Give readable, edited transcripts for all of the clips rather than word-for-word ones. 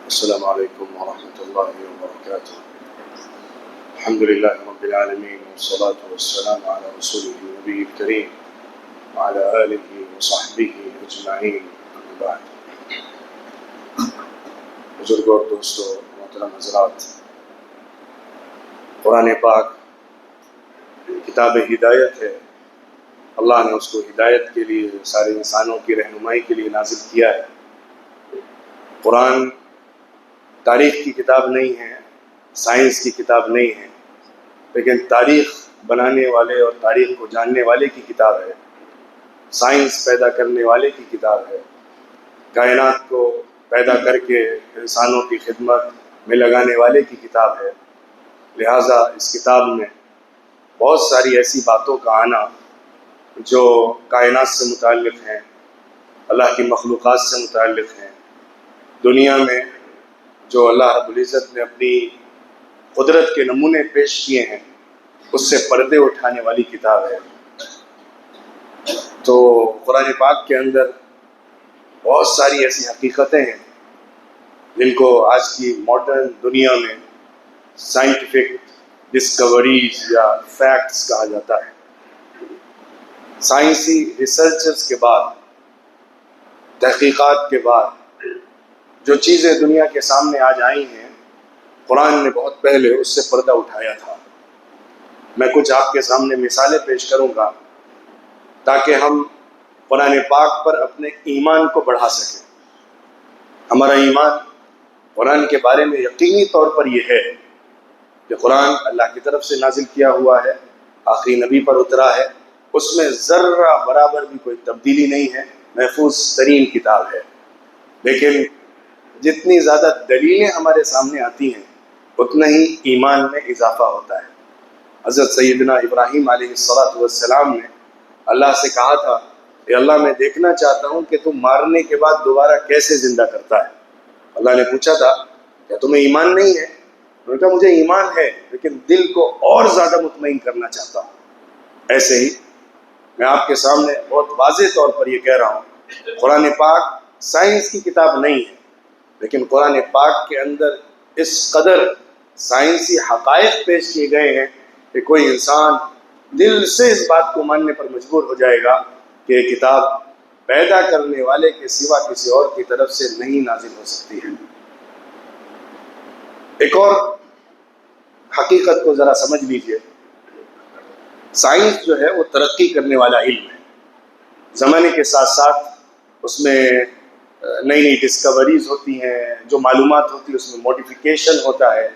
السلام عليكم ورحمة الله وبركاته. الحمد لله رب العالمين والصلاة والسلام على رسوله النبي الكريم وعلى آله وصحبه أجمعين. أما بعد. بزرگوں اور دوستوں، محترم حضرات، قرآن پاک کتاب ہدایت ہے۔ اللہ نے اس کو ہدایت کے لیے، سارے انسانوں کی رہنمائی کے لیے نازل کیا ہے۔ قرآن تاریخ کی کتاب نہیں ہے، سائنس کی کتاب نہیں ہے، لیکن تاریخ بنانے والے اور تاریخ کو جاننے والے کی کتاب ہے، سائنس پیدا کرنے والے کی کتاب ہے، کائنات کو پیدا کر کے انسانوں کی خدمت میں لگانے والے کی کتاب ہے۔ لہٰذا اس کتاب میں بہت ساری ایسی باتوں کا آنا جو کائنات سے متعلق ہیں، اللہ کی مخلوقات سے متعلق ہیں، دنیا میں جو اللہ رب العزت نے اپنی قدرت کے نمونے پیش کیے ہیں، اس سے پردے اٹھانے والی کتاب ہے۔ تو قرآن پاک کے اندر بہت ساری ایسی حقیقتیں ہیں جن کو آج کی ماڈرن دنیا میں سائنٹیفک ڈسکوریز یا فیکٹس کہا جاتا ہے۔ سائنسی ریسرچز کے بعد، تحقیقات کے بعد جو چیزیں دنیا کے سامنے آج آئی ہیں، قرآن نے بہت پہلے اس سے پردہ اٹھایا تھا۔ میں کچھ آپ کے سامنے مثالیں پیش کروں گا تاکہ ہم قرآن پاک پر اپنے ایمان کو بڑھا سکیں۔ ہمارا ایمان قرآن کے بارے میں یقینی طور پر یہ ہے کہ قرآن اللہ کی طرف سے نازل کیا ہوا ہے، آخری نبی پر اترا ہے، اس میں ذرہ برابر بھی کوئی تبدیلی نہیں ہے، محفوظ ترین کتاب ہے۔ لیکن جتنی زیادہ دلیلیں ہمارے سامنے آتی ہیں، اتنا ہی ایمان میں اضافہ ہوتا ہے۔ حضرت سیدنا ابراہیم علیہ السلام نے اللہ سے کہا تھا کہ اللہ میں دیکھنا چاہتا ہوں کہ تم مارنے کے بعد دوبارہ کیسے زندہ کرتا ہے۔ اللہ نے پوچھا تھا کیا تمہیں ایمان نہیں ہے؟ انہوں نے کہا مجھے ایمان ہے، لیکن دل کو اور زیادہ مطمئن کرنا چاہتا ہوں۔ ایسے ہی میں آپ کے سامنے بہت واضح طور پر یہ کہہ رہا ہوں، قرآن پاک سائنس کی کتاب نہیں ہے، لیکن قرآن پاک کے اندر اس قدر سائنسی حقائق پیش کیے گئے ہیں کہ کوئی انسان دل سے اس بات کو ماننے پر مجبور ہو جائے گا کہ یہ کتاب پیدا کرنے والے کے سوا کسی اور کی طرف سے نہیں نازل ہو سکتی ہے۔ ایک اور حقیقت کو ذرا سمجھ لیجئے، سائنس جو ہے وہ ترقی کرنے والا علم ہے۔ زمانے کے ساتھ ساتھ اس میں نئی نئی ڈسکوریز ہوتی ہیں، جو معلومات ہوتی ہے اس میں موڈیفیکیشن ہوتا ہے،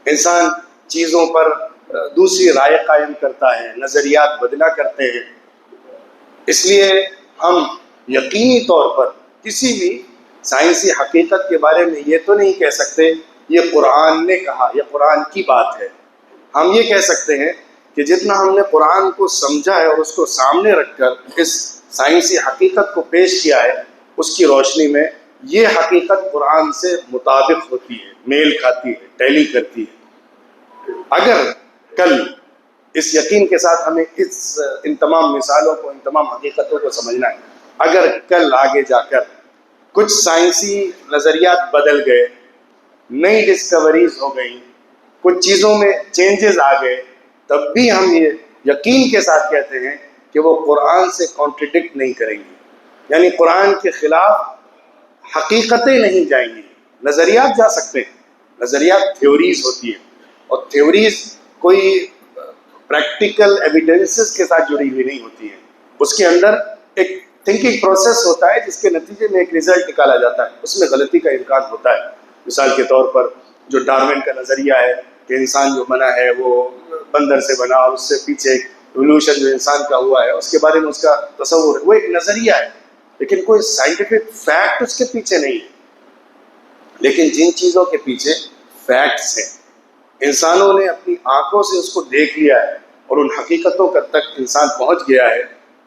انسان چیزوں پر دوسری رائے قائم کرتا ہے، نظریات بدلا کرتے ہیں۔ اس لیے ہم یقینی طور پر کسی بھی سائنسی حقیقت کے بارے میں یہ تو نہیں کہہ سکتے یہ قرآن نے کہا، یہ قرآن کی بات ہے۔ ہم یہ کہہ سکتے ہیں کہ جتنا ہم نے قرآن کو سمجھا ہے اور اس کو سامنے رکھ کر اس سائنسی حقیقت کو پیش کیا ہے، اس کی روشنی میں یہ حقیقت قرآن سے مطابق ہوتی ہے، میل کھاتی ہے، ٹیلی کرتی ہے۔ اگر کل اس یقین کے ساتھ ہمیں ان تمام مثالوں کو، ان تمام حقیقتوں کو سمجھنا ہے، اگر کل آگے جا کر کچھ سائنسی نظریات بدل گئے، نئی ڈسکوریز ہو گئیں، کچھ چیزوں میں چینجز آ گئے، تب بھی ہم یہ یقین کے ساتھ کہتے ہیں کہ وہ قرآن سے کانٹریڈکٹ نہیں کریں گی، یعنی قرآن کے خلاف حقیقتیں نہیں جائیں گی۔ نظریات جا سکتے ہیں، نظریات تھیوریز ہوتی ہیں، اور تھیوریز کوئی پریکٹیکل ایویڈنسز کے ساتھ جڑی ہوئی نہیں ہوتی ہیں، اس کے اندر ایک تھنکنگ پروسیس ہوتا ہے جس کے نتیجے میں ایک رزلٹ نکالا جاتا ہے، اس میں غلطی کا امکان ہوتا ہے۔ مثال کے طور پر جو ڈارون کا نظریہ ہے کہ انسان جو بنا ہے وہ بندر سے بنا، اور اس سے پیچھے ایک ایوولوشن جو انسان کا ہوا ہے، اس کے بارے میں اس کا تصور ہے، وہ ایک نظریہ ہے، لیکن کوئی سائنٹیفک فیکٹ اس کے پیچھے نہیں ہے۔ لیکن جن چیزوں کے پیچھے فیکٹس ہیں، انسانوں نے اپنی آنکھوں سے اس کو دیکھ لیا ہے اور ان حقیقتوں تک انسان پہنچ گیا ہے،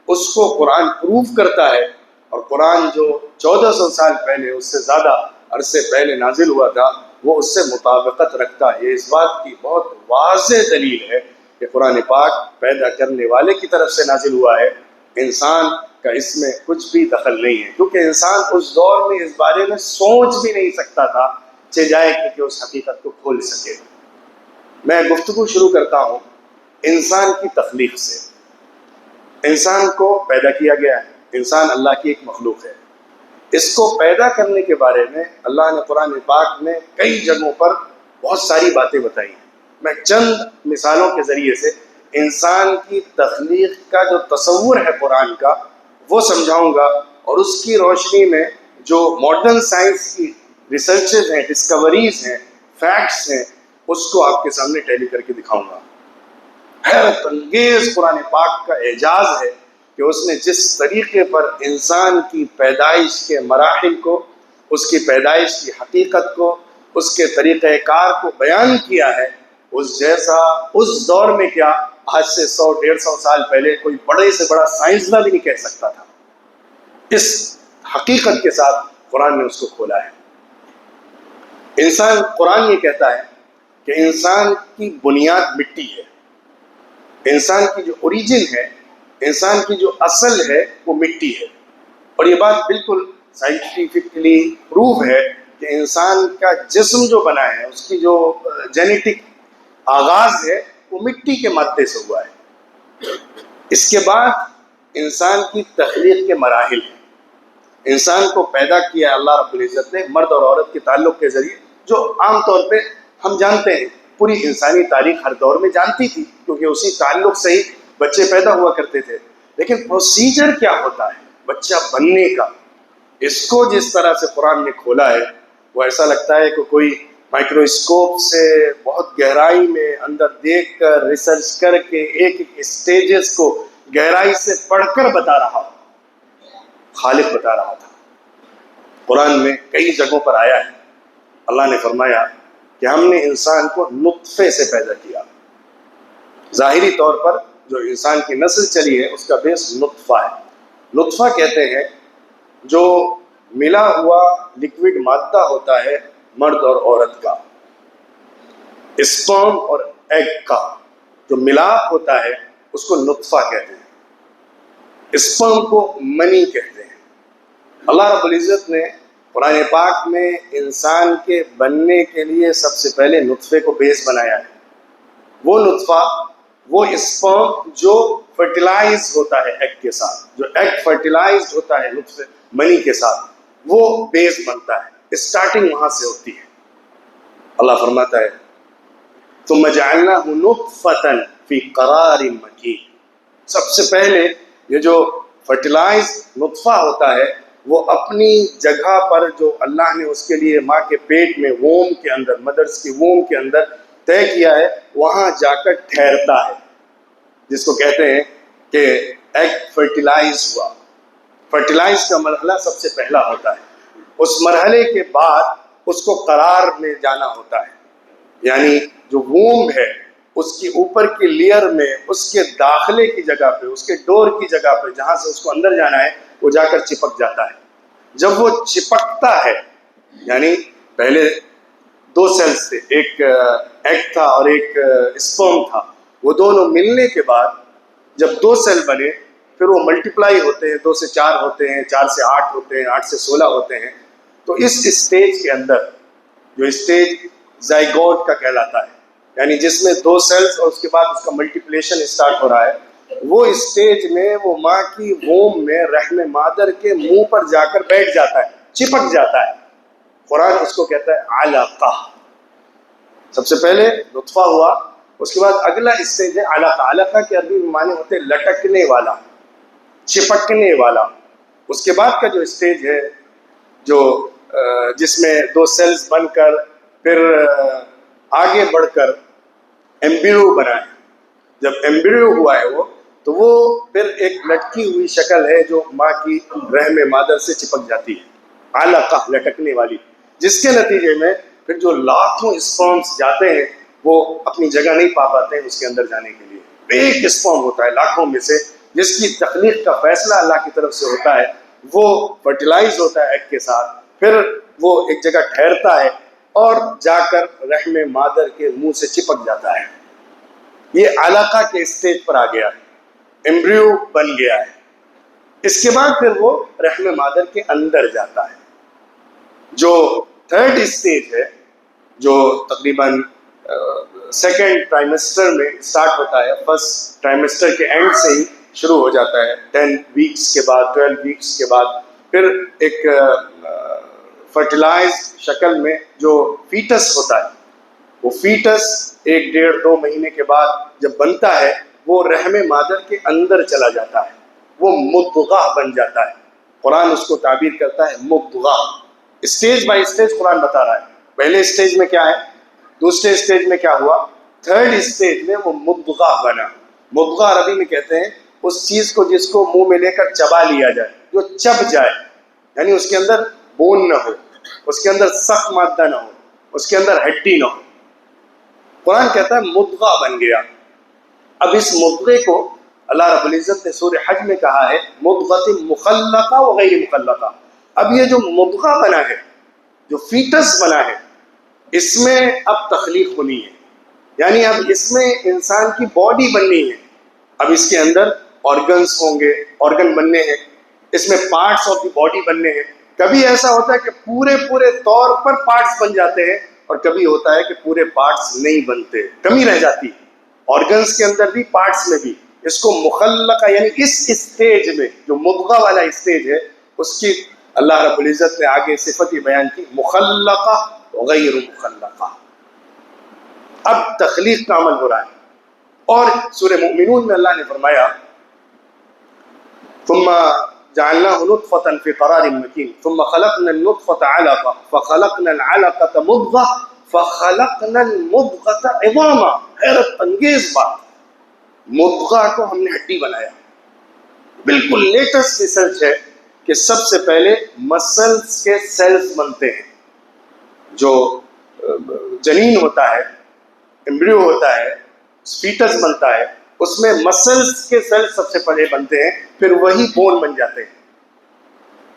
اس کو قرآن پروف کرتا ہے۔ اور قرآن جو 1400 سال پہلے، اس سے زیادہ عرصے پہلے نازل ہوا تھا، وہ اس سے مطابقت رکھتا ہے۔ یہ اس بات کی بہت واضح دلیل ہے کہ قرآن پاک پیدا کرنے والے کی طرف سے نازل ہوا ہے، انسان کا اس میں کچھ بھی دخل نہیں ہے، کیونکہ انسان اس دور میں اس بارے میں سوچ بھی نہیں سکتا تھا جائے کہ اس حقیقت کو کھول سکے۔ میں گفتگو شروع کرتا ہوں انسان کی تخلیق سے۔ انسان کو پیدا کیا گیا ہے، انسان اللہ کی ایک مخلوق ہے۔ اس کو پیدا کرنے کے بارے میں اللہ نے قرآن پاک میں کئی جگہوں پر بہت ساری باتیں بتائی ہیں۔ میں چند مثالوں کے ذریعے سے انسان کی تخلیق کا جو تصور ہے قرآن کا وہ سمجھاؤں گا، اور اس کی روشنی میں جو ماڈرن سائنس کی ریسرچز ہیں، ڈسکوریز ہیں، فیکٹس ہیں، اس کو آپ کے سامنے ٹیلی کر کے دکھاؤں گا۔ حیرت انگیز قرآن پاک کا اعجاز ہے کہ اس نے جس طریقے پر انسان کی پیدائش کے مراحل کو، اس کی پیدائش کی حقیقت کو، اس کے طریقہ کار کو بیان کیا ہے، اس جیسا اس دور میں کیا آج سے 100-150 سال پہلے کوئی بڑے سے بڑا سائنسداں بھی نہیں کہہ سکتا تھا۔ اس حقیقت کے ساتھ قرآن نے اس کو کھولا ہے۔ انسان، قرآن یہ کہتا ہے کہ انسان کی بنیاد مٹی ہے، انسان کی جو اوریجن ہے، انسان کی جو اصل ہے وہ مٹی ہے۔ اور یہ بات بالکل سائنٹیفکلی پروف ہے کہ انسان کا جسم جو بنا ہے، اس کی جو جینیٹک آغاز ہے وہ مٹی کے مادے سے ہوا ہے۔ اس کے بعد انسان کی تخلیق کے مراحل ہیں۔ انسان کو پیدا کیا اللہ رب العزت نے مرد اور عورت کے تعلق کے ذریعے، جو عام طور پہ ہم جانتے ہیں، پوری انسانی تاریخ ہر دور میں جانتی تھی، کیونکہ اسی تعلق سے ہی بچے پیدا ہوا کرتے تھے۔ لیکن پروسیجر کیا ہوتا ہے بچہ بننے کا، اس کو جس طرح سے قرآن نے کھولا ہے وہ ایسا لگتا ہے کہ کوئی مائکروسکوپ سے بہت گہرائی میں اندر دیکھ کر ریسرچ کر کے ایک ایک اسٹیجز کو گہرائی سے پڑھ کر بتا رہا ہو۔ خالق بتا رہا تھا۔ قرآن میں کئی جگہوں پر آیا ہے، اللہ نے فرمایا کہ ہم نے انسان کو نطفے سے پیدا کیا۔ ظاہری طور پر جو انسان کی نسل چلی ہے اس کا بیس نطفہ ہے۔ نطفہ کہتے ہیں جو ملا ہوا لکوڈ مادہ ہوتا ہے مرد اور عورت کا، اسپرم اور ایگ کا جو ملاپ ہوتا ہے اس کو نطفہ کہتے ہیں۔ اسپرم کو منی کہتے ہیں۔ اللہ رب العزت نے قرآن پاک میں انسان کے بننے کے لیے سب سے پہلے نطفے کو بیس بنایا ہے۔ وہ نطفہ، وہ اسپرم جو فرٹیلائز ہوتا ہے ایگ کے ساتھ، جو ایگ فرٹیلائزڈ ہوتا ہے نطفے منی کے ساتھ، وہ بیس بنتا ہے۔ اسٹارٹنگ وہاں سے ہوتی ہے۔ اللہ فرماتا ہے ثم جعلناہ نطفۃ فی قرار مکین۔ سب سے پہلے یہ جو فرٹیلائز نطفہ ہوتا ہے وہ اپنی جگہ پر جو اللہ نے اس کے لیے ماں کے پیٹ میں ووم کے اندر، مدرس کی ووم کے اندر طے کیا ہے، وہاں جا کر ٹھہرتا ہے، جس کو کہتے ہیں کہ ایگ فرٹیلائز ہوا۔ فرٹیلائز کا مرحلہ سب سے پہلا ہوتا ہے۔ اس مرحلے کے بعد اس کو قرار میں جانا ہوتا ہے، یعنی جو ووم ہے اس کی اوپر کی لیئر میں، اس کے داخلے کی جگہ پہ، اس کے ڈور کی جگہ پہ جہاں سے اس کو اندر جانا ہے وہ جا کر چپک جاتا ہے۔ جب وہ چپکتا ہے، یعنی پہلے 2 سیلز تھے، ایک ایگ تھا اور ایک اسپرم تھا، وہ دونوں ملنے کے بعد جب 2 سیل بنے پھر وہ ملٹیپلائی ہوتے ہیں، 2 سے 4 ہوتے ہیں، 4 سے 8 ہوتے ہیں، 8 سے 16 ہوتے ہیں۔ تو اس اسٹیج کے اندر جو اسٹیج زائگوٹ کا کہلاتا ہے، یعنی جس میں 2 سیلز اور اس کے بعد اس کا ملٹیپلیشن اسٹارٹ ہو رہا ہے، وہ اسٹیج میں وہ ماں کی ووم میں رحم مادر کے منہ پر جا کر بیٹھ جاتا ہے، چپک جاتا ہے۔ قرآن اس کو کہتا ہے علقہ۔ سب سے پہلے نطفہ ہوا، اس کے بعد اگلا اسٹیج ہے علقہ۔ علقہ کے عربی میں معنی ہوتے ہیں لٹکنے والا، چپکنے والا۔ اس کے بعد کا جو اسٹیج ہے جو جس میں 2 سیلز بن کر پھر آگے بڑھ کر ایمبریو بنا ہے۔ جب ایمبریو ہوا ہے وہ، تو وہ پھر ایک لٹکی ہوئی شکل ہے جو ماں کی رحم مادر سے چپک جاتی ہے، علقہ، لٹکنے والی، جس کے نتیجے میں پھر جو لاکھوں اسپرمز جاتے ہیں وہ اپنی جگہ نہیں پا پاتے ہیں اس کے اندر جانے کے لیے۔ ایک اسپرم ہوتا ہے لاکھوں میں سے جس کی تخلیق کا فیصلہ اللہ کی طرف سے ہوتا ہے، وہ فرٹیلائز ہوتا ہے ایگ کے ساتھ، پھر وہ ایک جگہ ٹھہرتا ہے اور جا کر رحم مادر کے منہ سے چپک جاتا ہے۔ یہ علقہ کے اسٹیج پر آ گیا ہے، ایمبریو بن گیا ہے۔ اس کے بعد پھر وہ رحم مادر کے اندر جاتا ہے۔ جو 3rd اسٹیج ہے جو تقریباً سیکنڈ ٹرائمیسٹر میں اسٹارٹ ہوتا ہے، فرسٹ ٹرائمیسٹر کے اینڈ سے ہی شروع ہو جاتا ہے، 10 ویکس کے بعد، 12 ویکس کے بعد پھر ایک فرٹیلائز شکل میں جو فیٹس ہوتا ہے، وہ فیٹس 1 ڈیڑھ 2 مہینے کے بعد جب بنتا ہے وہ رحم مادر کے اندر چلا جاتا ہے، وہ مضغہ بن جاتا ہے۔ قرآن اس کو تعبیر کرتا ہے مضغہ، اسٹیج بائی اسٹیج قرآن بتا رہا ہے۔ پہلے اسٹیج میں کیا ہے، دوسرے اسٹیج میں کیا ہوا، تھرڈ اسٹیج میں وہ مضغہ بنا۔ مضغہ عربی میں کہتے ہیں اس چیز کو جس کو منہ میں لے کر چبا لیا جائے، جو چب جائے، یعنی اس کے اندر بون نہ ہو، اس کے اندر سخت مادہ نہ ہو، اس کے اندر ہڈی نہ ہو۔ قرآن کہتا ہے مضغہ بن گیا۔ اب اس مضغے کو اللہ رب العزت نے سورہ حج میں کہا ہے مضغۃ مخلقہ و غیر مخلقہ۔ اب یہ جو مضغہ بنا ہے، جو فیٹس بنا ہے، اس میں اب تخلیق ہونی ہے، یعنی اب اس میں انسان کی باڈی بننی ہے۔ اب اس کے اندر آرگنز ہوں گے، آرگن بننے ہیں، اس میں پارٹس آف دی باڈی بننے ہیں۔ کبھی ایسا ہوتا ہے کہ پورے طور پر پارٹس بن جاتے ہیں، اور کبھی ہوتا ہے کہ پورے پارٹس نہیں بنتے، کمی رہ جاتی ہے، آرگنز کے اندر بھی، پارٹس میں بھی۔ اس کو مخلقہ، یعنی اس اسٹیج میں جو مضغہ والا اسٹیج ہے، اس کی اللہ رب العزت نے آگے صفت بیان کی مخلقہ غیر مخلقہ۔ اب تخلیق کا عمل ہو رہا ہے۔ اور سورہ مومنون میں اللہ نے فرمایا ثم جعلناه نطفة في قرار مكين ثم خلقنا النطفة علقة فخلقنا العلقة مضغة فخلقنا المضغة عظاما۔ حیرت انگیز بات، مضغہ کو ہم نے ہڈی بنایا۔ بالکل لیٹسٹ ریسرچ ہے کہ سب سے پہلے مسلز کے سیلز بنتے ہیں۔ جو جنین ہوتا ہے، ایمبریو ہوتا ہے، فیٹس بنتا ہے، اس میں مسلز کے سیل سب سے پہلے بنتے ہیں، پھر وہی بون بن جاتے ہیں۔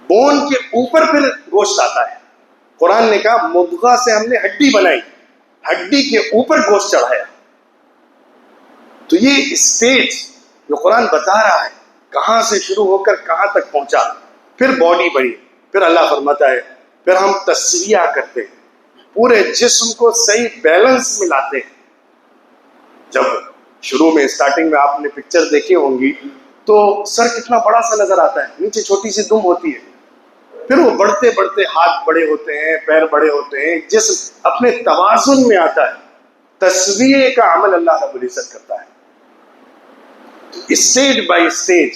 بون کے اوپر پھر گوشت آتا ہے۔ قرآن نے کہا مضغہ سے ہم نے ہڈی بنائی، ہڈی کے اوپر گوشت چڑھایا۔ تو یہ اسٹیج جو قرآن بتا رہا ہے کہاں سے شروع ہو کر کہاں تک پہنچا، پھر باڈی بنی، پھر اللہ فرماتا ہے پھر ہم تسویہ کرتے ہیں، پورے جسم کو صحیح بیلنس میں لاتے ہیں۔ جب شروع میں اسٹارٹنگ میں آپ نے پکچر دیکھی ہوں گی تو سر کتنا بڑا سا نظر آتا ہے، نیچے چھوٹی سی دم ہوتی ہے، پھر وہ بڑھتے بڑھتے ہاتھ بڑے ہوتے ہیں، پیر بڑے ہوتے ہیں، جسم اپنے توازن میں آتا ہے۔ تسویہ کا عمل اللہ رب العزت کرتا ہے۔ اسٹیج بائی اسٹیج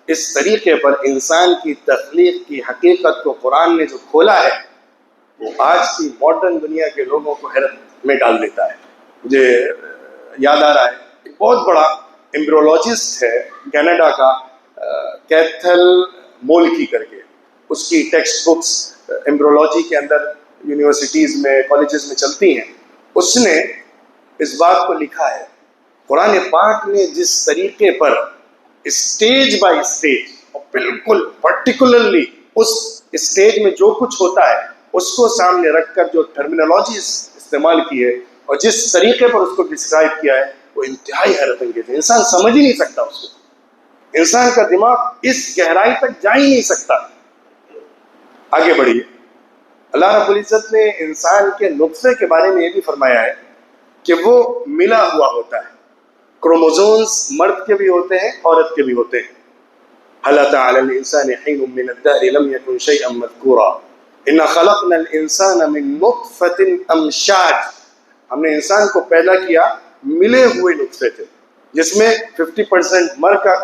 اس طریقے پر انسان کی تخلیق کی حقیقت کو قرآن نے جو کھولا ہے وہ آج کی ماڈرن دنیا کے لوگوں کو حیرت میں ڈال دیتا ہے۔ مجھے یاد آ رہا ہے ایک بہت بڑا ایمبریولوجسٹ ہے کینیڈا کا، کیتھل مولکی کر کے، اس کی ٹیکسٹ بکس ایمبریولوجی کے اندر یونیورسٹیز میں، کالجز میں چلتی ہیں۔ اس نے اس بات کو لکھا ہے قرآن پاک نے جس طریقے پر اسٹیج بائی اسٹیج اور بالکل پرٹیکولرلی اس اسٹیج میں جو کچھ ہوتا ہے اس کو سامنے رکھ کر جو ٹرمینالوجی استعمال کی ہے اور جس طریقے پر اس کو ڈسکرائب کیا ہے وہ انتہائی حیرت انگیز ہے۔ انسان سمجھ ہی نہیں سکتا اس کو، انسان کا دماغ اس گہرائی تک جا ہی نہیں سکتا۔ آگے بڑھیے، اللہ رب العزت نے انسان کے نطفے کے بارے میں یہ بھی فرمایا ہے کہ وہ ملا ہوا ہوتا ہے، کروموزومز مرد کے بھی ہوتے ہیں، عورت کے بھی ہوتے ہیں۔ هل أتى على الإنسان حين من الدهر لم يكن شيئا مذكورا إنا خلقنا الإنسان من نطفة أمشاج۔ ہم نے انسان کو پیدا کیا ملے ہوئے نطفے سے، جس میں 50%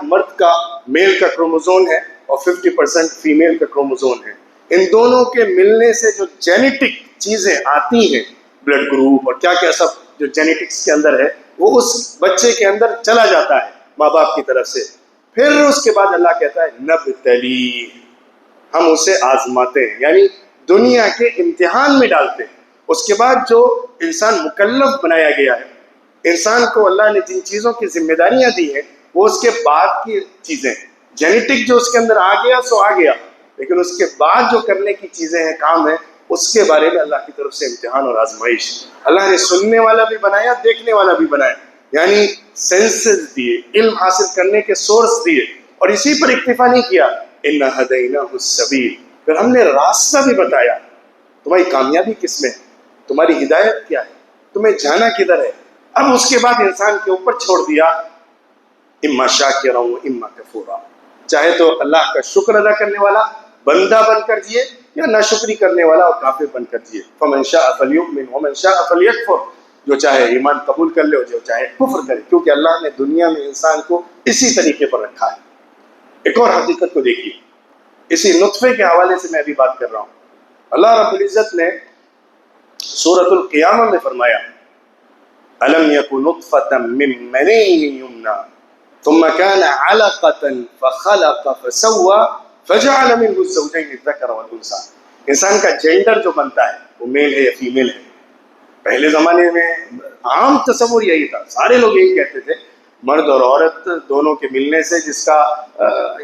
مرد کا میل کا کروموزوم ہے اور 50% فیمیل کا کروموزوم ہے۔ ان دونوں کے ملنے سے جو جینیٹک چیزیں آتی ہیں، بلڈ گروپ اور کیا کیا سب جو جینیٹکس کے اندر ہے، وہ اس بچے کے اندر چلا جاتا ہے ماں باپ کی طرف سے۔ پھر اس کے بعد اللہ کہتا ہے نبتلی، ہم اسے آزماتے ہیں، یعنی دنیا کے امتحان میں ڈالتے ہیں۔ اس کے بعد جو انسان مکلف بنایا گیا ہے، انسان کو اللہ نے جن چیزوں کی ذمہ داریاں دی ہیں وہ اس کے بعد کی چیزیں، جینیٹک جو اس کے اندر آ گیا سو آ گیا، لیکن اس کے بعد جو کرنے کی چیزیں ہیں، کام ہیں، اس کے بارے میں اللہ کی طرف سے امتحان اور آزمائش۔ اللہ نے سننے والا بھی بنایا، دیکھنے والا بھی بنایا، یعنی سینسز دیے، علم حاصل کرنے کے سورس دیے، اور اسی پر اکتفا نہیں کیا، اِنَّا هَدَيْنَاهُ السَّبِيلَ، پھر ہم نے راستہ بھی بتایا۔ تمہاری کامیابی کس میں ہے؟ تمہاری ہدایت کیا ہے, تمہیں جانا کدھر ہے. اب اس کے بعد انسان کے اوپر چھوڑ دیا اما شاکرا و اما کفورا, چاہے تو اللہ کا شکر ادا کرنے والا بندہ بن کر جیے یا ناشکری کرنے والا اور کافر بن کر جیے. فمن شاء فلیؤمن ومن شاء فلیکفر, جو چاہے ایمان قبول کر لے اور جو چاہے کفر کرے, کیونکہ اللہ نے دنیا میں انسان کو اسی طریقے پر رکھا ہے. ایک اور حقیقت کو دیکھیے, اسی نطفے کے حوالے سے میں ابھی بات کر رہا ہوں. اللہ رب العزت نے سورۃ القیامہ میں فرمایا الم یک نطفۃ من منی یمنی ثم كان علقۃ فخلق فسوى فجعل منه الزوجین الذکر والانثى. انسان کا جینڈر جو بنتا ہے وہ میل ہے یا فیمیل ہے. پہلے زمانے میں عام تصور یہی تھا, سارے لوگ یہی کہتے تھے مرد اور عورت دونوں کے ملنے سے جس کا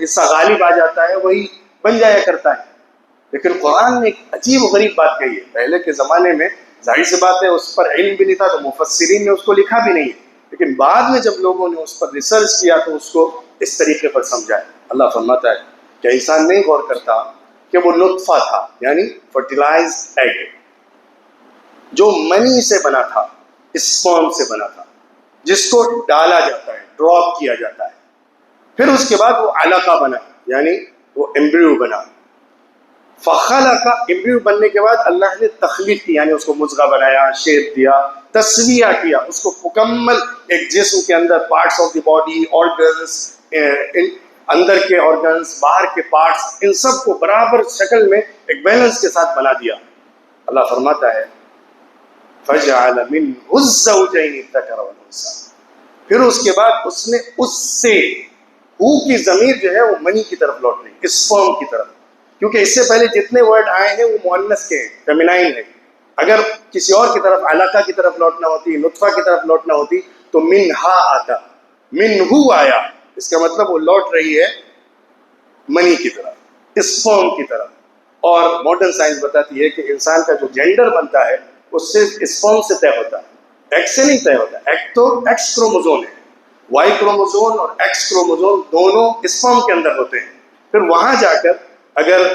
حصہ غالب آ جاتا ہے وہی بن جایا کرتا ہے. لیکن قرآن نے ایک عجیب و غریب بات کہی ہے. پہلے کے زمانے میں ظاہر سی بات ہے اس پر علم بھی نہیں تھا تو مفسرین نے اس کو لکھا بھی نہیں ہے, لیکن بعد میں جب لوگوں نے اس پر ریسرچ کیا تو اس کو اس طریقے پر سمجھا. اللہ فرماتا ہے کہ انسان نہیں غور کرتا کہ وہ نطفہ تھا, یعنی فرٹیلائزڈ ایگ, جو منی سے بنا تھا, اسپرم سے بنا تھا, جس کو ڈالا جاتا ہے, ڈراپ کیا جاتا ہے, پھر اس کے بعد وہ علقہ بنا, یعنی وہ ایمبریو بنا. فخلق, ایمبریو بننے کے بعد اللہ نے تخلیق کی, یعنی اس کو مضغہ بنایا, شیپ دیا, تسویہ کیا, اس کو مکمل ایک جسم کے اندر parts of the body, organs, اندر کے آرگنز, باہر کے پارٹس, ان سب کو برابر شکل میں ایک بیلنس کے ساتھ بنا دیا. اللہ فرماتا ہے فجعل منه الزوجین الذکر والانثى, پھر اس کے بعد اس نے اس سے, ہو کی ضمیر جو ہے وہ منی کی طرف لوٹ رہی, اسپرم کی طرف, کیونکہ اس سے پہلے جتنے ورڈ آئے ہیں وہ مؤنث کے ہیں, فیمینائن ہیں. اگر کسی اور کی طرف, علقہ کی طرف لوٹنا ہوتی, نطفہ کی طرف لوٹنا ہوتی تو منہا آتا, منہو آیا, اس کا مطلب وہ لوٹ رہی ہے منی کی طرف, اسپرم کی طرف. اور ماڈرن سائنس بتاتی ہے کہ انسان کا جو جینڈر بنتا ہے وہ صرف اسپرم سے طے ہوتا ہے, ایکس سے نہیں طے ہوتا. ایک تو ایکس کروموزوم ہے, وائی کروموزوم اور ایکس کروموزوم دونوں اسپرم کے اندر ہوتے ہیں. پھر وہاں جا کر اگر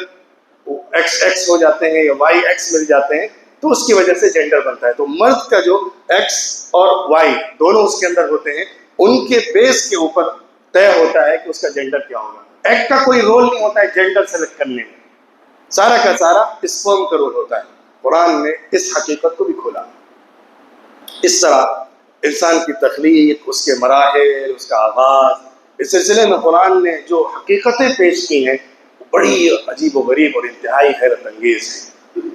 ایکس ایکس ہو جاتے ہیں یا وائی ایکس مل جاتے ہیں تو اس کی وجہ سے جینڈر بنتا ہے. تو مرد کا جو ایکس اور وائی دونوں اس کے اندر ہوتے ہیں, ان کے بیس کے اوپر طے ہوتا ہے کہ اس کا جینڈر کیا ہوگا. ایک کا کوئی رول نہیں ہوتا ہے جینڈر سلیکٹ کرنے میں, سارا کا سارا اسپرم کا رول ہوتا ہے. قرآن نے اس حقیقت کو بھی کھولا. اس طرح انسان کی تخلیق, اس کے مراحل, اس کا آغاز, اس سلسلے میں قرآن نے جو حقیقتیں پیش کی ہیں بڑی عجیب و غریب اور انتہائی حیرت انگیز ہیں.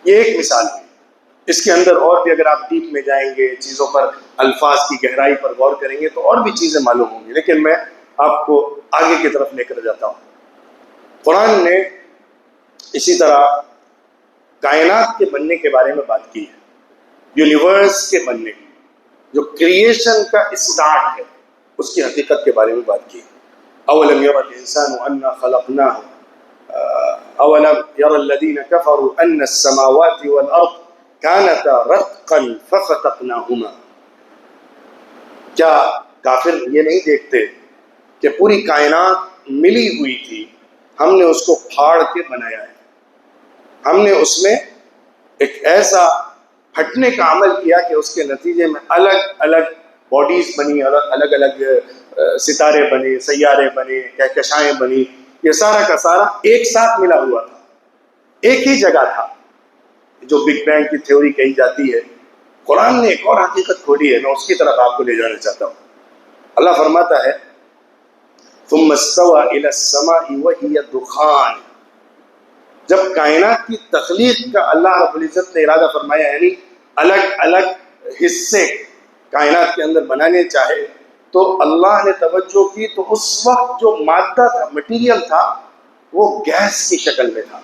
یہ ایک مثال ہے, اس کے اندر اور بھی اگر آپ ڈیپ میں جائیں گے, چیزوں پر, الفاظ کی گہرائی پر غور کریں گے تو اور بھی چیزیں معلوم ہوں گی, لیکن میں آپ کو آگے کی طرف لے کر جاتا ہوں. قرآن نے اسی طرح کائنات کے بننے کے بارے میں بات کی ہے, یونیورس کے بننے کی, جو کریشن کا اسٹارٹ ہے اس کی حقیقت کے بارے میں بات کی. اولم یری الانسان انا خلقناه اولم یری الذین کفروا ان السماوات والارض كانتا رتقا ففتقناهما. کیا کافر یہ نہیں دیکھتے کہ پوری کائنات ملی ہوئی تھی, ہم نے اس کو پھاڑ کے بنایا ہے, ہم نے اس میں ایک ایسا پھٹنے کا عمل کیا کہ اس کے نتیجے میں الگ الگ باڈیز بنی, الگ الگ ستارے بنے, سیارے بنے, کہکشائیں بنی. یہ سارا کا سارا ایک ساتھ ملا ہوا تھا, ایک ہی جگہ تھا, جو بگ بینگ کی تھیوری کہی جاتی ہے. قرآن نے ایک اور حقیقت کھولی ہے, میں اس کی طرف آپ کو لے جانا چاہتا ہوں. اللہ فرماتا ہے ثم استوى الى السماء وهي دخان. جب کائنات کی تخلیق کا اللہ رب العزت نے ارادہ فرمایا, یعنی الگ الگ حصے کائنات کے اندر بنانے چاہے, تو اللہ نے توجہ کی تو اس وقت جو مادہ تھا, مٹیریل تھا, وہ گیس کی شکل میں تھا,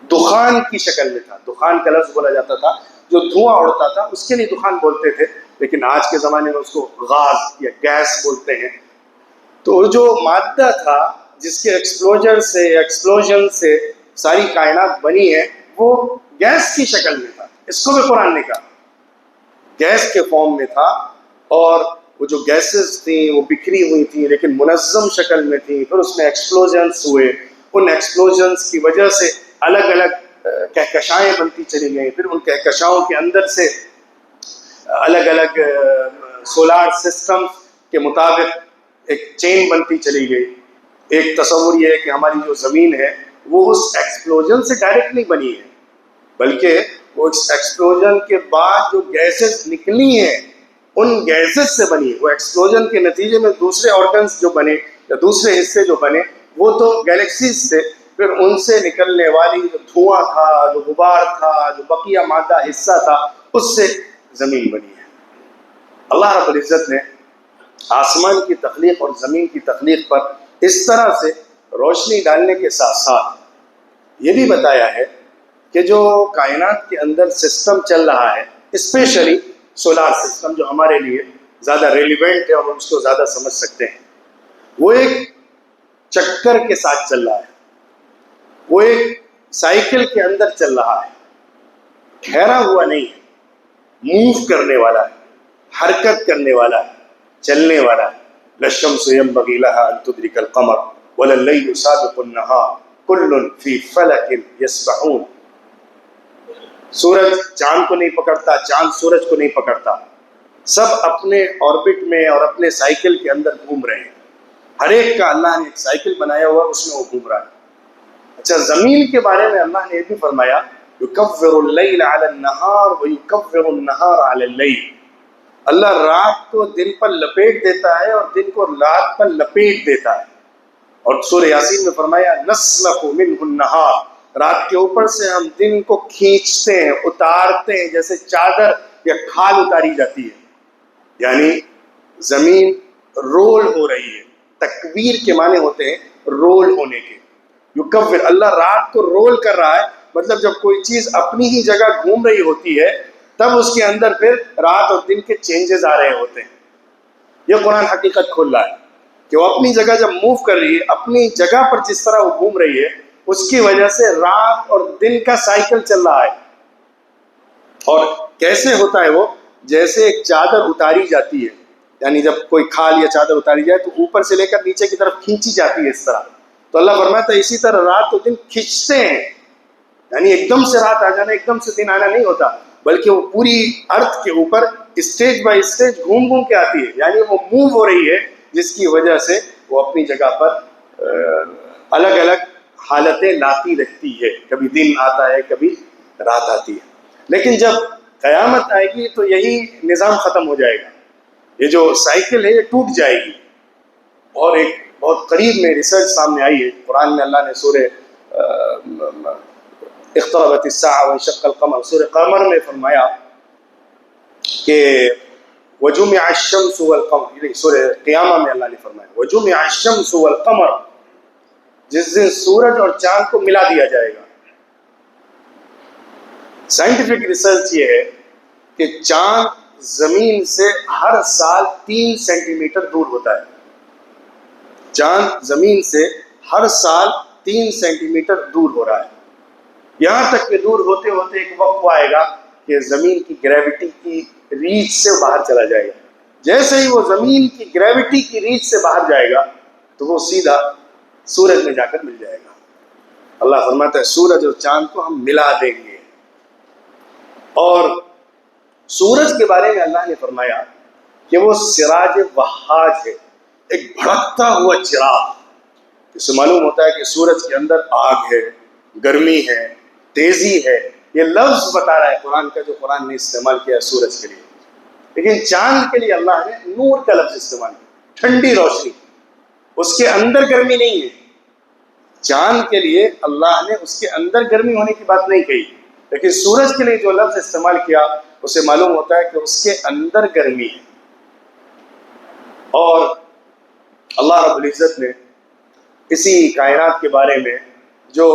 دخان کی شکل میں تھا. دخان کا لفظ بولا جاتا تھا جو دھواں اڑتا تھا, اس کے لیے دخان بولتے تھے, لیکن آج کے زمانے میں اس کو غاز یا گیس بولتے ہیں. تو جو مادہ تھا جس کے ایکسپلوژن سے ساری کائنات بنی ہے, وہ گیس کی شکل میں تھا. اس کو بھی قرآن نے کہا گیس کے فارم میں تھا, اور وہ جو گیسز تھیں وہ بکھری ہوئی تھیں لیکن منظم شکل میں تھیں. پھر اس میں ایکسپلوژنس ہوئے, ان ایکسپلوژنس کی وجہ سے الگ الگ کہکشائیں بنتی چلی گئیں، پھر ان کہکشاؤں کے اندر سے الگ الگ سولار سسٹم کے مطابق ایک چین بنتی چلی گئی۔ ایک تصور یہ ہے کہ ہماری جو زمین ہے وہ اس ایکسپلوژن سے ڈائریکٹ نہیں بنی ہے، بلکہ وہ اس ایکسپلوژن کے بعد جو گیسز نکلی ہیں ان گیسز سے بنی ہے۔ وہ ایکسپلوژن کے نتیجے میں دوسرے آرگنز جو بنے یا دوسرے حصے جو بنے وہ تو گیلیکسیز تھے، پھر ان سے نکلنے والی جو دھواں تھا، جو غبار تھا، جو بقیہ مادہ حصہ تھا، اس سے زمین بنی ہے۔ اللہ رب العزت نے آسمان کی تخلیق اور زمین کی تخلیق پر اس طرح سے روشنی ڈالنے کے ساتھ ساتھ یہ بھی بتایا ہے کہ جو کائنات کے اندر سسٹم چل رہا ہے، اسپیشلی سولار سسٹم جو ہمارے لیے زیادہ ریلیونٹ ہے اور ہم اس کو زیادہ سمجھ سکتے ہیں، وہ ایک چکر کے ساتھ چل رہا ہے، وہ ایک سائیکل کے اندر چل رہا ہے، ٹھہرا ہوا نہیں ہے، موو کرنے والا ہے، حرکت کرنے والا ہے، چلنے والا ہے۔ لَلشَّمْسُ يَنبَغِي لَهَا أَن تُدْرِكَ الْقَمَرَ وَلَا اللَّيْلُ سَابِقُ النَّهَارِ كُلٌّ فِي فَلَكٍ يَسْبَحُونَ۔ سورج چاند کو نہیں پکڑتا، چاند سورج کو نہیں پکڑتا، سب اپنے آربٹ میں اور اپنے سائیکل کے اندر گھوم رہے ہیں۔ ہر ایک کا اللہ نے ایک سائیکل بنایا ہوا، اس میں وہ گھوم رہا ہے۔ اچھا، زمین کے بارے میں اللہ نے یہ بھی فرمایا يُكَوِّرُ اللَّيْلَ عَلَى النَّهَارِ وَيُكَوِّرُ النَّهَارَ عَلَى اللَّيْلِ۔ اللہ رات کو دن پر لپیٹ دیتا ہے اور دن کو رات پر لپیٹ دیتا ہے۔ اور سورہ یاسین میں فرمایا نَسْلَخُ مِنْهُ النَّهَارَ، رات کے اوپر سے ہم دن کو کھینچتے ہیں، اتارتے ہیں، جیسے چادر یا کھال اتاری جاتی ہے، یعنی زمین رول ہو رہی ہے۔ تکویر کے معنی ہوتے ہیں رول ہونے کے۔ یکور، اللہ رات کو رول کر رہا ہے، مطلب جب کوئی چیز اپنی ہی جگہ گھوم رہی ہوتی ہے تب اس کے اندر پھر رات اور دن کے چینجز آ رہے ہوتے ہیں۔ یہ قرآن حقیقت کھول رہا ہے کہ وہ اپنی جگہ جب موو کر رہی ہے، اپنی جگہ پر جس طرح وہ گھوم رہی ہے، اس کی وجہ سے رات اور دن کا سائیکل چل رہا ہے۔ اور کیسے ہوتا ہے وہ؟ جیسے ایک چادر اتاری جاتی ہے، یعنی جب کوئی کھال یا چادر اتاری جائے تو اوپر سے لے کر نیچے کی طرف کھینچی جاتی ہے اس طرح۔ تو اللہ فرماتا ہے اسی طرح رات اور دن کھینچتے ہیں، یعنی ایک دم سے رات آ جانا، ایک دم سے دن آنا نہیں ہوتا، بلکہ وہ پوری ارتھ کے اوپر اسٹیج بائی اسٹیج گھوم گھوم کے آتی ہے، یعنی وہ موو ہو رہی ہے، جس کی وجہ سے وہ اپنی جگہ پر الگ الگ حالتیں لاتی رہتی ہے، کبھی دن آتا ہے، کبھی رات آتی ہے۔ لیکن جب قیامت آئے گی تو یہی نظام ختم ہو جائے گا، یہ جو سائیکل ہے یہ ٹوٹ جائے گی۔ اور ایک بہت قریب میں ریسرچ سامنے آئی ہے، قرآن میں اللہ نے سورہ اقتربت الساعة وانشق القمر، سورہ قمر میں فرمایا کہ وجمع الشمس والقمر، سورہ قیامہ میں اللہ نے فرمایا وجمع الشمس والقمر، جس دن سورج اور چاند کو ملا دیا جائے گا۔ سائنٹیفک ریسرچ یہ ہے کہ چاند زمین سے ہر سال 3 سینٹی میٹر دور ہوتا ہے، چاند زمین سے ہر سال 3 سینٹی میٹر دور ہو رہا ہے، یہاں تک کہ دور ہوتے ہوتے ایک وقت آئے گا کہ زمین کی گریوٹی کی ریچ سے باہر چلا جائے گا۔ جیسے ہی وہ زمین کی گریوٹی کی ریچ سے باہر جائے گا تو وہ سیدھا سورج میں جا کر مل جائے گا۔ اللہ فرماتا ہے سورج اور چاند کو ہم ملا دیں گے۔ اور سورج کے بارے میں اللہ نے فرمایا کہ وہ سراج وہاج ہے، ایک بھڑکتا ہوا چراغ۔ اس سے معلوم ہوتا ہے کہ سورج کے اندر آگ ہے، گرمی ہے، تیزی ہے۔ یہ لفظ بتا رہا ہے قرآن کا، جو قرآن نے استعمال کیا ہے سورج کے لیے۔ لیکن چاند کے لیے اللہ نے نور کا لفظ استعمال کیا، ٹھنڈی روشنی، اس کے اندر گرمی نہیں ہے۔ چاند کے لیے اللہ نے اس کے اندر گرمی ہونے کی بات نہیں کہی، لیکن سورج کے لیے جو لفظ استعمال کیا اسے معلوم ہوتا ہے کہ اس کے اندر گرمی ہے۔ اور اللہ رب العزت نے اسی کائنات کے بارے میں جو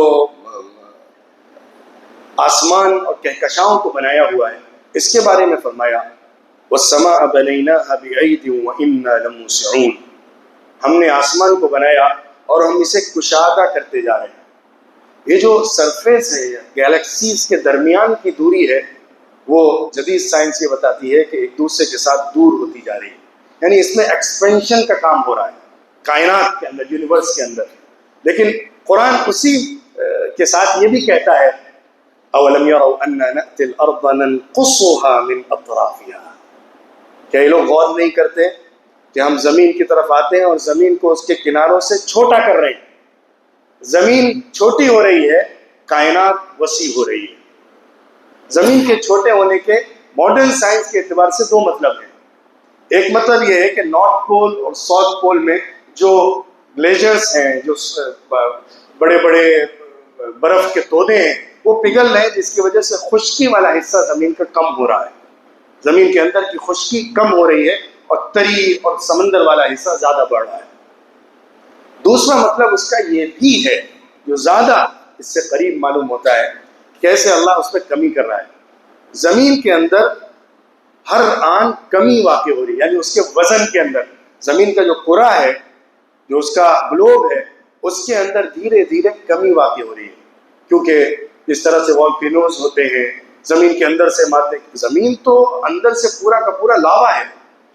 آسمان اور کہکشاؤں کو بنایا ہوا ہے اس کے بارے میں فرمایا وَالسَّمَاءَ بَنَيْنَاهَا بِأَيْدٍ وَإِنَّا لَمُوسِعُونَ، ہم نے آسمان کو بنایا اور ہم اسے کشادہ کرتے جا رہے ہیں۔ یہ جو سرفیس ہے گیلیکسیز کے درمیان کی دوری ہے وہ جدید سائنس یہ بتاتی ہے کہ ایک دوسرے کے ساتھ دور ہوتی جا رہی ہے، یعنی اس میں ایکسپینشن کا کام ہو رہا ہے کائنات کے اندر، یونیورس کے اندر۔ لیکن قرآن اسی کے ساتھ یہ بھی کہتا ہے اولم يروا انا نأتي الارض ننقصها من اطرافها. کیا یہ لوگ غور نہیں کرتے کہ ہم زمین کی طرف آتے ہیں اور زمین کو اس کے کناروں سے چھوٹا کر رہے ہیں. زمین چھوٹی ہو رہی ہے، کائنات وسیع ہو رہی ہے. زمین کے چھوٹے ہونے کے ماڈرن سائنس کے اعتبار سے دو مطلب ہیں. ایک مطلب یہ ہے کہ نارتھ پول اور ساؤتھ پول میں جو گلیشیئرس ہیں، جو بڑے بڑے برف کے تودے ہیں، وہ پگھل رہے ہیں، جس کی وجہ سے خشکی والا حصہ زمین کا کم ہو رہا ہے. زمین کے اندر کی خشکی کم ہو رہی ہے اور تری اور سمندر والا حصہ زیادہ بڑھ رہا ہے. دوسرا مطلب اس کا یہ بھی ہے، جو زیادہ اس سے قریب معلوم ہوتا ہے، کیسے اللہ اس میں کمی کر رہا ہے. زمین کے اندر ہر آن کمی واقع ہو رہی ہے، یعنی اس کے وزن کے اندر زمین کا جو کرہ ہے، جو اس کا گلوب ہے، اس کے اندر دھیرے دھیرے کمی واقع ہو رہی ہے. کیونکہ جس طرح سے والکینوز ہوتے ہیں زمین کے اندر سے مارتے، زمین تو اندر سے پورا کا پورا لاوا ہے،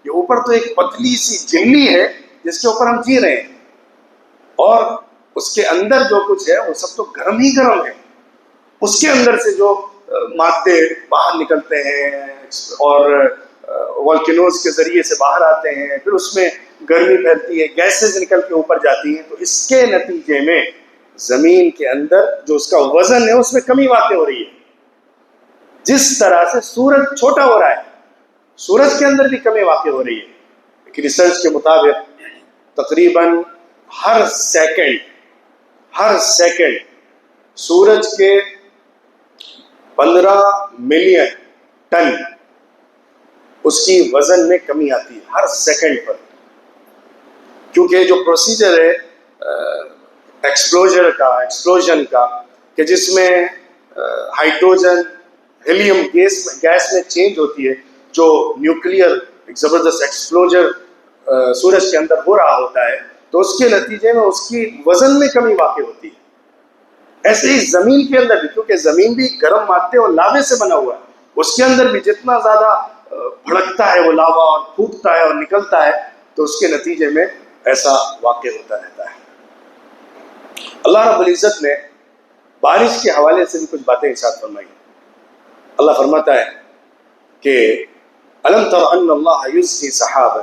یہ اوپر تو ایک پتلی سی جھلی ہے جس کے اوپر ہم جی رہے ہیں، اور اس کے اندر جو کچھ ہے وہ سب تو گرم ہی گرم ہے. اس کے اندر سے جو مادے باہر نکلتے ہیں اور والکینوز کے ذریعے سے باہر آتے ہیں، پھر اس میں گرمی پھیلتی ہے، گیسز نکل کے اوپر جاتی ہیں، تو اس کے نتیجے میں زمین کے اندر جو اس کا وزن ہے اس میں کمی واقع ہو رہی ہے. جس طرح سے سورج چھوٹا ہو رہا ہے، سورج کے اندر بھی کمی واقع ہو رہی ہے. ایک ریسرچ کے مطابق تقریباً ہر سیکنڈ سورج کے 15 ملین ٹن اس کی وزن میں کمی آتی ہے ہر سیکنڈ پر. کیونکہ جو پروسیجر ہے ایکسپلوژن کا کہ جس میں ہائیڈروجن ہیلیم گیس میں چینج ہوتی ہے، جو نیوکلیئر ایک زبردست ایکسپلوژر سورج کے اندر ہو رہا ہوتا ہے، تو اس کے نتیجے میں اس کی وزن میں کمی واقع ہوتی ہے. ایسے ہی زمین کے اندر بھی، کیونکہ زمین بھی گرم مادے اور لاوے سے بنا ہوا ہے، اس کے اندر بھی جتنا زیادہ بھڑکتا ہے وہ لاوا اور پھوٹتا ہے اور نکلتا ہے، تو اس کے نتیجے میں ایسا واقع ہوتا رہتا ہے. اللہ رب العزت نے بارش کے حوالے سے بھی کچھ باتیں ارشاد فرمائی. اللہ فرماتا ہے کہ الم تر ان اللہ یزجی سحابا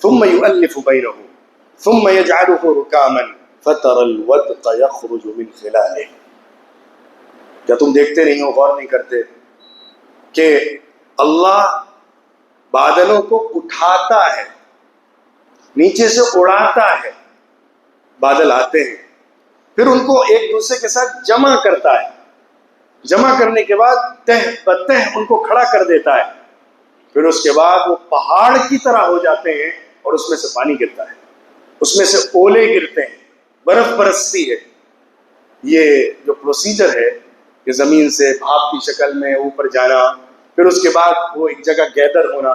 ثم یؤلف بینہ ثم یجعله رکاما فتر الودق یخرج من خلاله. کیا تم دیکھتے نہیں ہو، غور نہیں کرتے کہ اللہ بادلوں کو اٹھاتا ہے، نیچے سے اڑاتا ہے، بادل آتے ہیں، پھر ان کو ایک دوسرے کے ساتھ جمع کرتا ہے، جمع کرنے کے بعد تہ بتہ ان کو کھڑا کر دیتا ہے، پھر اس کے بعد وہ پہاڑ کی طرح ہو جاتے ہیں اور اس میں سے پانی گرتا ہے، اس میں سے اولے گرتے ہیں، برف برستی ہے. یہ جو پروسیجر ہے کہ زمین سے بھاپ کی شکل میں اوپر جانا، پھر اس کے بعد وہ ایک جگہ گیدر ہونا،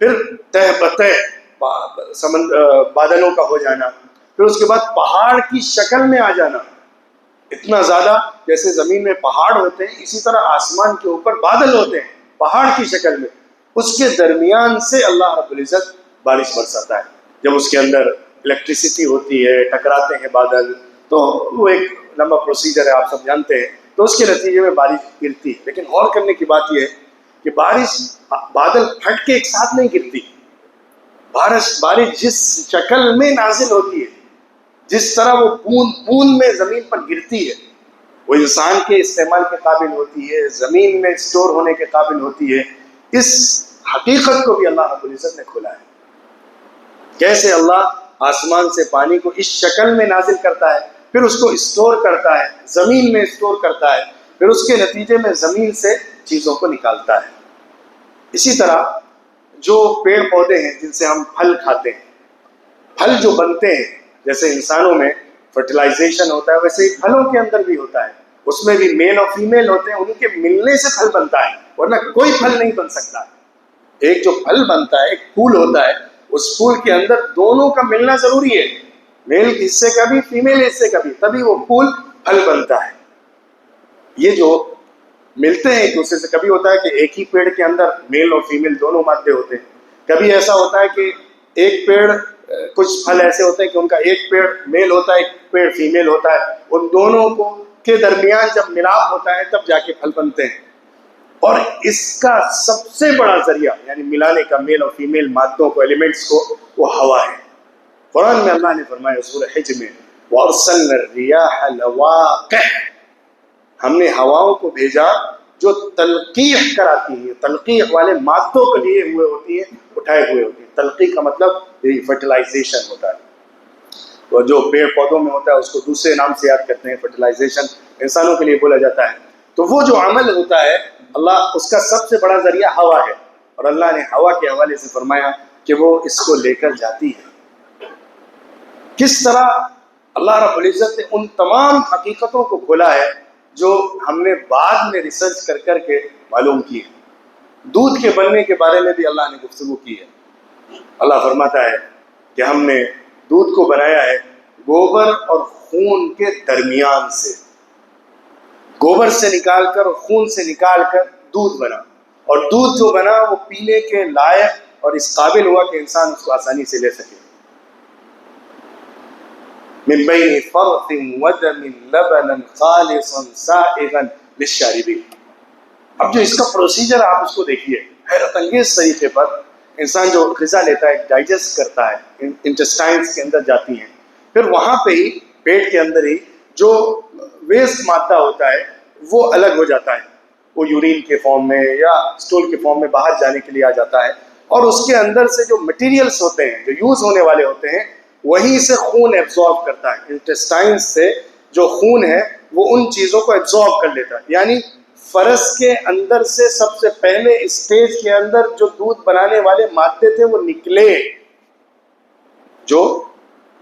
پھر تہ بتہ بادلوں کا ہو جانا، پھر اس کے بعد پہاڑ کی شکل میں آ جانا. اتنا زیادہ جیسے زمین میں پہاڑ ہوتے ہیں، اسی طرح آسمان کے اوپر بادل ہوتے ہیں پہاڑ کی شکل میں. اس کے درمیان سے اللہ رب العزت بارش برساتا ہے. جب اس کے اندر الیکٹریسٹی ہوتی ہے، ٹکراتے ہیں بادل، تو وہ ایک لمبا پروسیجر ہے، آپ سب جانتے ہیں، تو اس کے نتیجے میں بارش گرتی ہے. لیکن غور کرنے کی بات یہ ہے کہ بادل پھٹ کے ایک ساتھ نہیں گرتی. بارش جس شکل میں نازل ہوتی ہے، جس طرح وہ بوند میں زمین پر گرتی ہے، وہ انسان کے استعمال کے قابل ہوتی ہے، زمین میں اسٹور ہونے کے قابل ہوتی ہے. اس حقیقت کو بھی اللہ رب العزت نے کھولا ہے. کیسے اللہ آسمان سے پانی کو اس شکل میں نازل کرتا ہے، پھر اس کو اسٹور کرتا ہے، زمین میں اسٹور کرتا ہے، پھر اس کے نتیجے میں زمین سے چیزوں کو نکالتا ہے. اسی طرح جو پیڑ پودے ہیں جن سے ہم پھل کھاتے ہیں، پھل جو بنتے ہیں، جیسے انسانوں میں فرٹیلائزیشن ہوتا ہے، ویسے ہی پھلوں کے اندر بھی ہوتا ہے. اس میں بھی میل اور فیمیل ہوتے ہیں، ان کے ملنے سے پھل بنتا ہے، ورنہ کوئی پھل نہیں بن سکتا. ایک جو پھل بنتا ہے، ایک پھول ہوتا ہے، اس پھول کے اندر دونوں کا ملنا ضروری ہے، میل حصے کا بھی، فیمیل حصے کا بھی، تبھی وہ پھل بنتا ہے. یہ جو ملتے ہیں ایک دوسرے سے، کبھی ہوتا ہے کہ ایک ہی پیڑ کے اندر میل اور فیمیل دونوں مادے ہوتے ہیں، کبھی ایسا ہوتا ہے کہ ایک پیڑ، کچھ پھل ایسے ہوتے ہیں کہ ان کا ایک پیڑ میل ہوتا ہے، ایک پیڑ فیمیل ہوتا ہے، ان دونوں کو کے درمیان جب ملاپ ہوتا ہے تب جا کے پھل بنتے ہیں، اور اس کا سب سے بڑا ذریعہ یعنی ملانے کا میل اور فیمیل مادوں کو، ایلیمنٹس کو، وہ ہوا ہے۔ قرآن میں اللہ نے فرمایا سورہ حج میں وَأَرْسَلْنَا الرِّيَاحَ لَوَاقِحَ، ہم نے ہواؤں کو بھیجا جو تلقیح کراتی ہیں، تلقیح والے مادوں کو لیے ہوئے ہوتی ہیں، اٹھائے ہوئے ہوتی ہیں۔ تلقیح کا مطلب یہی فرٹیلائزیشن ہوتا ہے، اور جو پیڑ پودوں میں ہوتا ہے اس کو دوسرے نام سے یاد کرتے ہیں، فرٹیلائزیشن انسانوں کے لیے بولا جاتا ہے۔ تو وہ جو عمل ہوتا ہے اللہ اس کا سب سے بڑا ذریعہ ہوا ہے، اور اللہ نے ہوا کے حوالے سے فرمایا کہ وہ اس کو لے کر جاتی ہے۔ کس طرح اللہ رب العزت نے ان تمام حقیقتوں کو کھولا ہے جو ہم نے بعد میں ریسرچ کر کر کے معلوم کی ہے۔ دودھ کے بننے کے بارے میں بھی اللہ نے گفتگو کی ہے۔ اللہ فرماتا ہے کہ ہم نے دودھ کو بنایا ہے گوبر اور خون کے درمیان سے، گوبر سے نکال کر اور خون سے نکال کر دودھ بنا، اور دودھ جو بنا وہ پینے کے لائق اور اس قابل ہوا کہ انسان اس کو آسانی سے لے سکے۔ من بین فرث ودم لبنا خالصا سائغا للشاربین۔ اب جو اس کا پروسیجر آپ اس کو دیکھیے، حیرت انگیز طریقے پر انسان جو غذا لیتا ہے ڈائجسٹ کرتا ہے، انٹسٹائنس کے اندر جاتی ہیں، پھر وہاں پہ ہی پیٹ کے اندر ہی جو ویسٹ مادہ ہوتا ہے وہ الگ ہو جاتا ہے، وہ یورین کے فارم میں یا اسٹول کے فارم میں باہر جانے کے لیے آ جاتا ہے، اور اس کے اندر سے جو مٹیریلز ہوتے ہیں جو یوز ہونے والے ہوتے ہیں وہیں سے خون ایبزارب کرتا ہے۔ انٹسٹائنس سے جو خون ہے وہ ان چیزوں کو ایبزارب کر لیتا ہے، یعنی فرس کے اندر سے سب سے پہلے اسٹیج کے اندر جو دودھ بنانے والے مادے تھے وہ نکلے، جو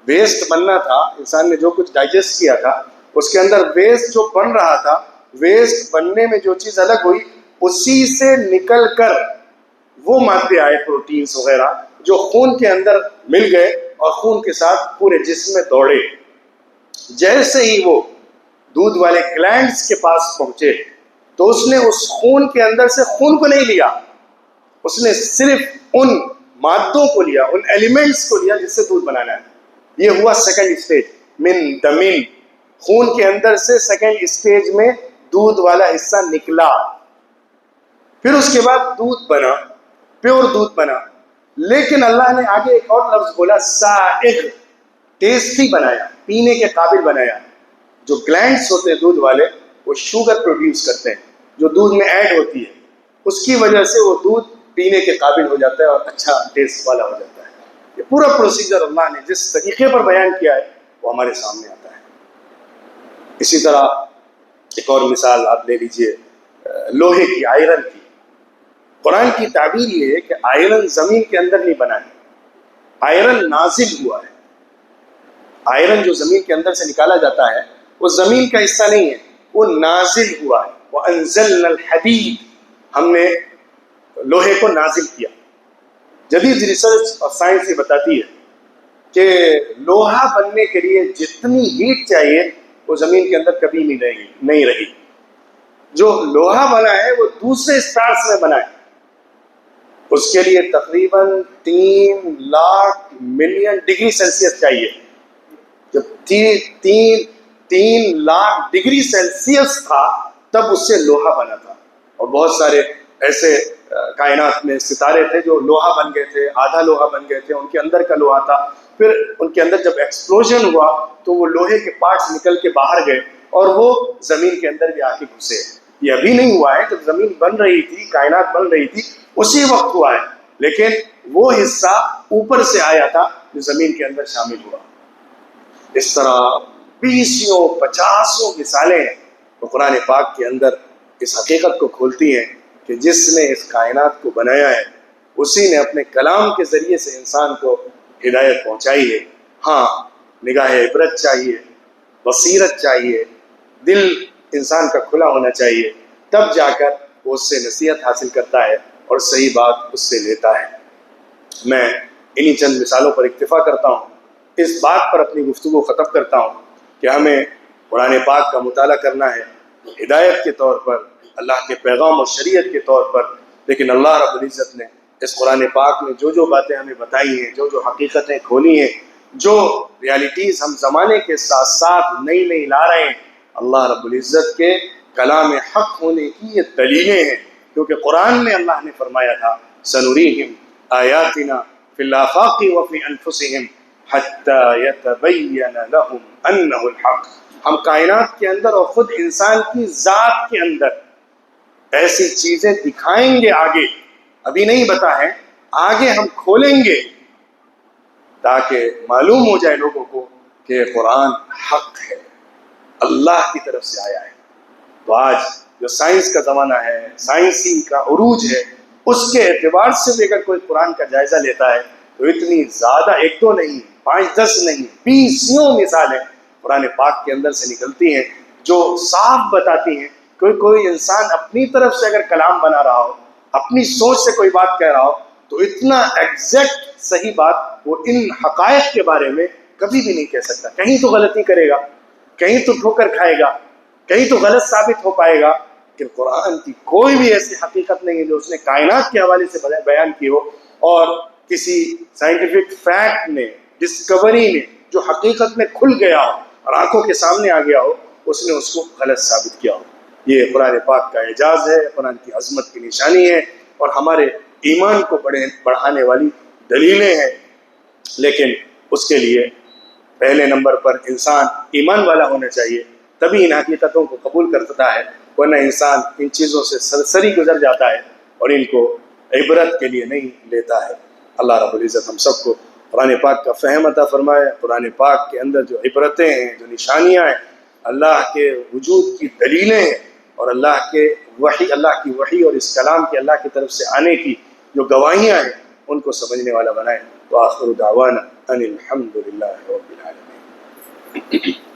ویسٹ بننا تھا، انسان نے جو کچھ ڈائجسٹ کیا تھا اس کے اندر ویسٹ جو بن رہا تھا، ویسٹ بننے میں جو چیز الگ ہوئی اسی سے نکل کر وہ مادے آئے، پروٹینز وغیرہ، جو خون کے اندر مل گئے اور خون کے ساتھ پورے جسم میں دوڑے۔ جیسے ہی وہ دودھ والے گلینڈز کے پاس پہنچے تو اس نے اس خون کے اندر سے خون کو نہیں لیا، اس نے صرف ان مادوں کو لیا، ان ایلیمنٹس کو لیا جس سے دودھ بنانا ہے۔ یہ ہوا سیکنڈ اسٹیج، من دمین، خون کے اندر سے سیکنڈ اسٹیج میں دودھ والا حصہ نکلا۔ پھر اس کے بعد دودھ بنا، پیور دودھ بنا، لیکن اللہ نے آگے ایک اور لفظ بولا، سائغ، ٹیسٹی بنایا، پینے کے قابل بنایا۔ جو گلینڈز ہوتے ہیں دودھ والے وہ شوگر پروڈیوس کرتے ہیں جو دودھ میں ایڈ ہوتی ہے، اس کی وجہ سے وہ دودھ پینے کے قابل ہو جاتا ہے اور اچھا ٹیسٹ والا ہو جاتا ہے۔ یہ پورا پروسیجر اللہ نے جس طریقے پر بیان کیا ہے وہ ہمارے سامنے آتا ہے۔ اسی طرح ایک اور مثال آپ لے لیجئے لوہے کی، آئرن کی۔ قرآن کی تعبیر یہ ہے کہ آئرن زمین کے اندر نہیں بنا ہے، آئرن نازل ہوا ہے۔ آئرن جو زمین کے اندر سے نکالا جاتا ہے وہ زمین کا حصہ نہیں ہے، وہ نازل ہوا ہے۔ وَأَنزَلْنَا الْحَدِيدَ، ہم نے لوہے کو نازل کیا۔ جدید ریسرچ اور سائنس یہ بتاتی ہے کہ لوہا بننے کے لیے جتنی ہیٹ چاہیے وہ زمین کے اندر کبھی نہیں رہی۔ جو لوہا بنا ہے وہ دوسرے اسٹارز میں بنا ہے، اس کے لیے تقریباً 3 لاکھ ملین ڈگری سیلسیس چاہیے۔ جب 3 لاکھ ڈگری سیلسیس تھا تب اس سے لوہا بنا تھا، اور بہت سارے ایسے کائنات میں ستارے تھے جو لوہا بن گئے تھے، آدھا لوہا بن گئے تھے، ان کے اندر کا لوہا تھا، پھر ان کے اندر جب ایکسپلوژن ہوا تو وہ لوہے کے پارٹس نکل کے باہر گئے اور وہ زمین کے اندر بھی آ کے گھسے۔ یہ ابھی نہیں ہوا ہے، جب زمین بن رہی تھی، کائنات بن رہی تھی، اسی وقت ہوا ہے، لیکن وہ حصہ اوپر سے آیا تھا جو زمین کے اندر شامل ہوا۔ اس طرح 20-50 مثالیں ہیں وہ قرآن پاک کے اندر اس حقیقت کو کھولتی ہیں کہ جس نے اس کائنات کو بنایا ہے اسی نے اپنے کلام کے ذریعے سے انسان کو ہدایت پہنچائی ہے۔ ہاں، نگاہ عبرت چاہیے، بصیرت چاہیے، دل انسان کا کھلا ہونا چاہیے، تب جا کر وہ اس سے نصیحت حاصل کرتا ہے اور صحیح بات اس سے لیتا ہے۔ میں انہی چند مثالوں پر اکتفا کرتا ہوں، اس بات پر اپنی گفتگو ختم کرتا ہوں کہ ہمیں قرآن پاک کا مطالعہ کرنا ہے ہدایت کے طور پر، اللہ کے پیغام اور شریعت کے طور پر، لیکن اللہ رب العزت نے اس قرآن پاک میں جو باتیں ہمیں بتائی ہیں، جو حقیقتیں کھولی ہیں، جو ریالٹیز ہم زمانے کے ساتھ ساتھ نئی لا رہے ہیں، اللہ رب العزت کے کلام حق ہونے کی یہ دلیلیں ہیں، کیونکہ قرآن میں اللہ نے فرمایا تھا سنریہم آیاتنا فی الآفاق وفی انفسہم حتی یتبین لہم انہ الحق۔ ہم کائنات کے اندر اور خود انسان کی ذات کے اندر ایسی چیزیں دکھائیں گے، آگے ابھی نہیں بتا ہے، آگے ہم کھولیں گے تاکہ معلوم ہو جائے لوگوں کو کہ قرآن حق ہے، اللہ کی طرف سے آیا ہے۔ تو آج جو سائنس کا زمانہ ہے، سائنسی کا عروج ہے، اس کے اعتبار سے بھی اگر کوئی قرآن کا جائزہ لیتا ہے تو اتنی زیادہ، ایک دو نہیں، 5 10 نہیں، 20 مثالیں قرآن پاک کے اندر سے نکلتی ہیں جو صاف بتاتی ہیں کوئی انسان اپنی طرف سے اگر کلام بنا رہا ہو، اپنی سوچ سے کوئی بات کہہ رہا ہو، تو اتنا ایگزیکٹ صحیح بات وہ ان حقائق کے بارے میں کبھی بھی نہیں کہہ سکتا۔ کہیں تو غلطی کرے گا، کہیں تو ٹھوکر کھائے گا، کہیں تو غلط ثابت ہو پائے گا، کہ قرآن کی کوئی بھی ایسی حقیقت نہیں ہے جو اس نے کائنات کے حوالے سے بیان کی ہو، اور کسی سائنٹیفک فیکٹ نے، ڈسکوری نے جو حقیقت میں کھل گیا ہو اور آنکھوں کے سامنے آ گیا ہو، اس نے اس کو غلط ثابت کیا ہو۔ یہ قرآن پاک کا اعجاز ہے، قرآن کی عظمت کی نشانی ہے، اور ہمارے ایمان کو بڑھانے والی دلیلیں ہیں۔ لیکن اس کے لیے پہلے نمبر پر انسان ایمان والا ہونا چاہیے، تبھی ان حقیقتوں کو قبول کرتا ہے، ورنہ انسان ان چیزوں سے سرسری گزر جاتا ہے اور ان کو عبرت کے لیے نہیں لیتا ہے۔ اللہ رب العزت ہم سب کو قرآن پاک کا فہم عطا فرمائے، قرآن پاک کے اندر جو عبرتیں ہیں، جو نشانیاں ہیں، اللہ کے وجود کی دلیلیں ہیں، اور اللہ کی وحی اور اس کلام کے اللہ کی طرف سے آنے کی جو گواہیاں ہیں، ان کو سمجھنے والا بنائے۔ وآخر دعوانا ان الحمد للہ رب العالمین۔